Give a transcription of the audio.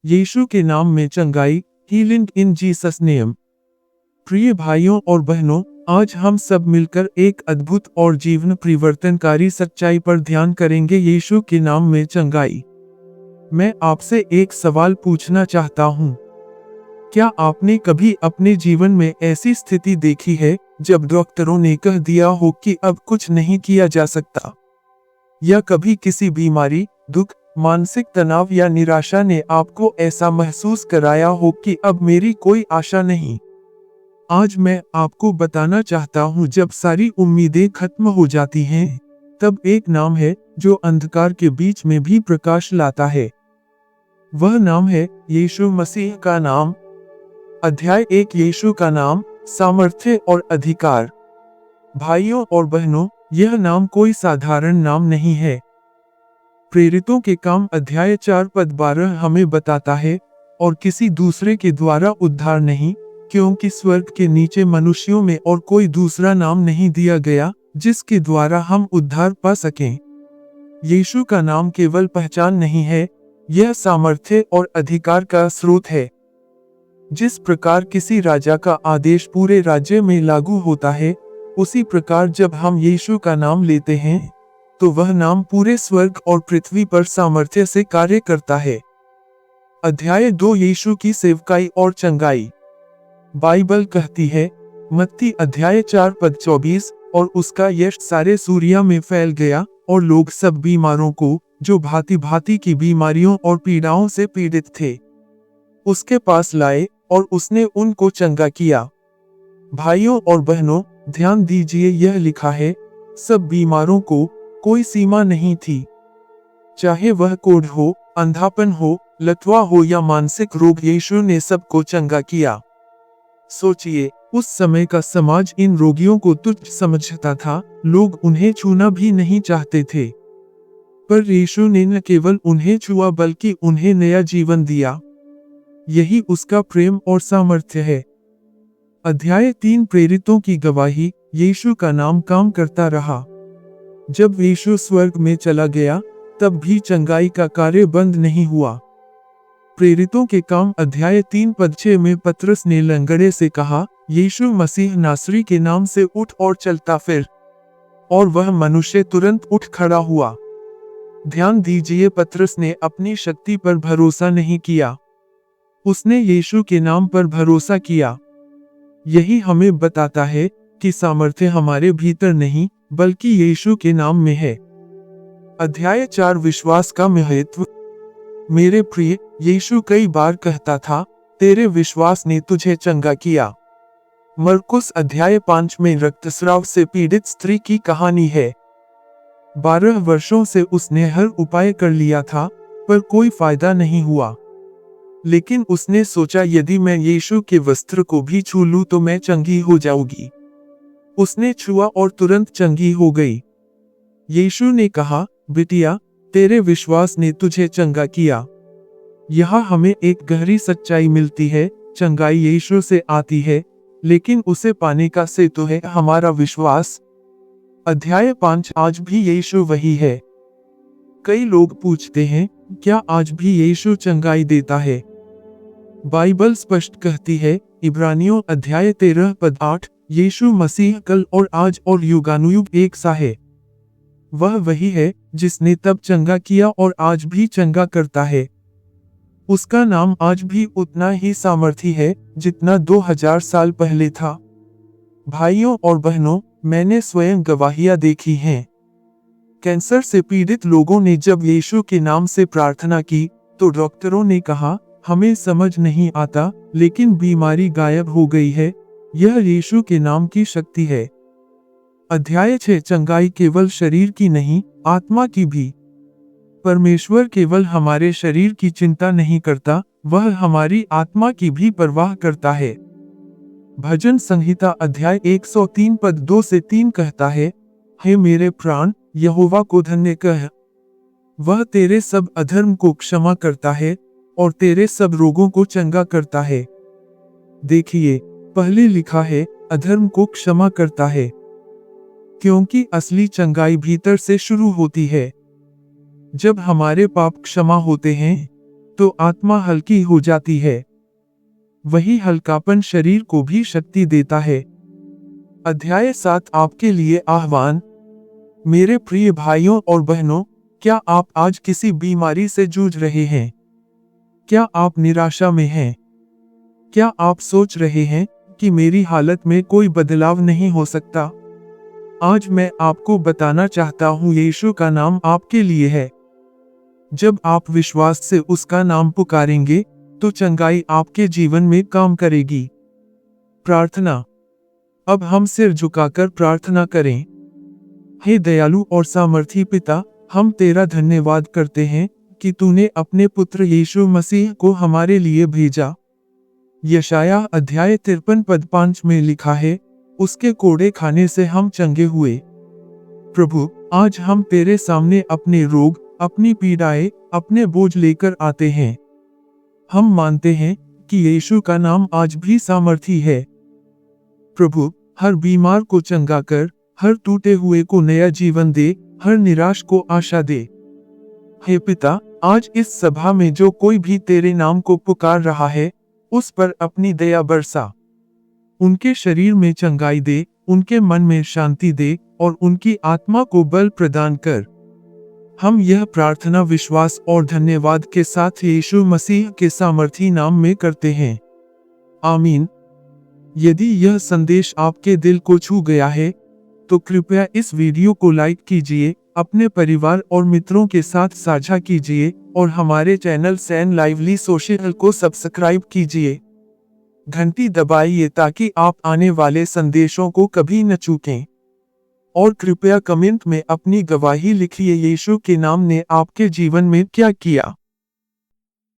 यीशु के नाम में चंगाई, हीलिंग इन जीसस नेम। प्रिय भाइयों और बहनों, आज हम सब मिलकर एक अद्भुत और जीवन परिवर्तनकारी सच्चाई पर ध्यान करेंगे, यीशु के नाम में चंगाई। मैं आपसे एक सवाल पूछना चाहता हूँ। क्या आपने कभी अपने जीवन में ऐसी स्थिति देखी है जब डॉक्टरों ने कह दिया हो कि अब कुछ नहीं किया जा सकता? या कभी किसी बीमारी, दुख, मानसिक तनाव या निराशा ने आपको ऐसा महसूस कराया हो कि अब मेरी कोई आशा नहीं? आज मैं आपको बताना चाहता हूँ, जब सारी उम्मीदें खत्म हो जाती हैं, तब एक नाम है जो अंधकार के बीच में भी प्रकाश लाता है। वह नाम है यीशु मसीह का नाम। अध्याय 1, यीशु का नाम, सामर्थ्य और अधिकार। भाइयों और बहनों, यह नाम कोई साधारण नाम नहीं है। प्रेरितों के काम अध्याय 4 पद 12 हमें बताता है, और किसी दूसरे के द्वारा उद्धार नहीं, क्योंकि स्वर्ग के नीचे मनुष्यों में और कोई दूसरा नाम नहीं दिया गया जिसके द्वारा हम उद्धार पा सकें। यीशु का नाम केवल पहचान नहीं है, यह सामर्थ्य और अधिकार का स्रोत है। जिस प्रकार किसी राजा का आदेश पूरे राज्य में लागू होता है, उसी प्रकार जब हम यीशु का नाम लेते हैं, तो वह नाम पूरे स्वर्ग और पृथ्वी पर सामर्थ्य से कार्य करता है। अध्याय 2, यीशु की सेवकाई और चंगाई। बाइबल कहती है, मत्ती अध्याय 4 पद 24, और उसका यश सारे सूरिया में फैल गया, और लोग सब बीमारों को, जो भांति भांति की बीमारियों और पीड़ाओं से पीड़ित थे, उसके पास लाए, और उसने उनको चंगा किया। भाइयों और बहनों, ध्यान दीजिए, यह लिखा है, सब बीमारों को, कोई सीमा नहीं थी। चाहे वह कोढ़ हो, अंधापन हो, लकवा हो या मानसिक रोग, यीशु ने सबको चंगा किया। सोचिए, उस समय का समाज इन रोगियों को तुच्छ समझता था, लोग उन्हें छूना भी नहीं चाहते थे। पर यीशु ने न केवल उन्हें छुआ बल्कि उन्हें नया जीवन दिया। यही उसका प्रेम और सामर्थ्य है। अध्याय 3, प्रेरितों की गवाही। यीशु का नाम काम करता रहा। जब यीशु स्वर्ग में चला गया, तब भी चंगाई का कार्य बंद नहीं हुआ। प्रेरितों के काम अध्याय 3 पद 6 में पतरस ने लंगड़े से कहा, यीशु मसीह नासरी के नाम से उठ और चलता फिर। और वह मनुष्य तुरंत उठ खड़ा हुआ। ध्यान दीजिए, पतरस ने अपनी शक्ति पर भरोसा नहीं किया, उसने यीशु के नाम पर भरोसा किया। यही हमें बताता है कि सामर्थ्य हमारे भीतर नहीं, बल्कि यीशु के नाम में है। अध्याय 4, विश्वास का महत्व। मेरे प्रिय, यीशु कई बार कहता था, तेरे विश्वास ने तुझे चंगा किया। मरकुस अध्याय 5 में रक्तस्राव से पीड़ित स्त्री की कहानी है। 12 वर्षों से उसने हर उपाय कर लिया था, पर कोई फायदा नहीं हुआ। लेकिन उसने सोचा, यदि मैं यीशु के वस्त्र को भी छू लूं तो मैं चंगी हो जाऊंगी। उसने छुआ और तुरंत चंगी हो गई। यीशु ने कहा, बिटिया, तेरे विश्वास ने तुझे चंगा किया। यहाँ हमें एक गहरी सच्चाई मिलती है, चंगाई यीशु से आती है, लेकिन उसे पाने का सेतु है हमारा विश्वास। अध्याय 5, आज भी यीशु वही है। कई लोग पूछते हैं, क्या आज भी यीशु चंगाई देता है? बाइबल स्पष्ट कहती है, इब्रानियों अध्याय 13 पद 8, यीशु मसीह कल और आज और युगानुयुग एक सा है। वह वही है जिसने तब चंगा किया और आज भी चंगा करता है। उसका नाम आज भी उतना ही सामर्थी है जितना 2000 साल पहले था। भाइयों और बहनों, मैंने स्वयं गवाहियां देखी हैं। कैंसर से पीड़ित लोगों ने जब यीशु के नाम से प्रार्थना की, तो डॉक्टरों ने कहा, हमें समझ नहीं आता, लेकिन बीमारी गायब हो गई है। यह यीशु के नाम की शक्ति है। अध्याय 6, चंगाई केवल शरीर की नहीं, आत्मा की भी। परमेश्वर केवल हमारे शरीर की चिंता नहीं करता, वह हमारी आत्मा की भी परवाह करता है। भजन संहिता अध्याय 103 पद 2 से 3 कहता है, हे मेरे प्राण, यहोवा को धन्य कह। वह तेरे सब अधर्म को क्षमा करता है, और तेरे सब रोगों को चंगा करता है। देखिए, पहले लिखा है, अधर्म को क्षमा करता है, क्योंकि असली चंगाई भीतर से शुरू होती है। जब हमारे पाप क्षमा होते हैं, तो आत्मा हल्की हो जाती है। वही हल्कापन शरीर को भी शक्ति देता है। अध्याय 7 आपके लिए आह्वान। मेरे प्रिय भाइयों और बहनों, क्या आप आज किसी बीमारी से जूझ रहे हैं? क्या आप निराशा में हैं? क्या आप सोच रहे हैं कि मेरी हालत में कोई बदलाव नहीं हो सकता? आज मैं आपको बताना चाहता हूँ, यीशु का नाम आपके लिए है। जब आप विश्वास से उसका नाम पुकारेंगे, तो चंगाई आपके जीवन में काम करेगी। प्रार्थना। अब हम सिर झुकाकर प्रार्थना करें। हे दयालु और सामर्थी पिता, हम तेरा धन्यवाद करते हैं कि तूने अपने पुत्र यीशु मसीह को हमारे लिए भेजा। यशाया अध्याय 53 पद 5 में लिखा है, उसके कोड़े खाने से हम चंगे हुए। प्रभु, आज हम तेरे सामने अपने रोग, अपनी पीड़ाएं, अपने बोझ लेकर आते हैं। हम मानते हैं कि यीशु का नाम आज भी सामर्थी है। प्रभु, हर बीमार को चंगा कर, हर टूटे हुए को नया जीवन दे, हर निराश को आशा दे। हे पिता, आज इस सभा में जो कोई भी तेरे नाम को पुकार रहा है, उस पर अपनी दया बरसा। उनके शरीर में चंगाई दे, उनके मन में शांति दे और उनकी आत्मा को बल प्रदान कर। हम यह प्रार्थना विश्वास और धन्यवाद के साथ यीशु मसीह के सामर्थी नाम में करते हैं। आमीन। यदि यह संदेश आपके दिल को छू गया है, तो कृपया इस वीडियो को लाइक कीजिए, अपने परिवार और मित्रों के साथ साझा कीजिए और हमारे चैनल सैन लाइवली सोशल को सब्सक्राइब कीजिए। घंटी दबाइए ताकि आप आने वाले संदेशों को कभी न चूकें। और कृपया कमेंट में अपनी गवाही लिखिए, यीशु के नाम ने आपके जीवन में क्या किया।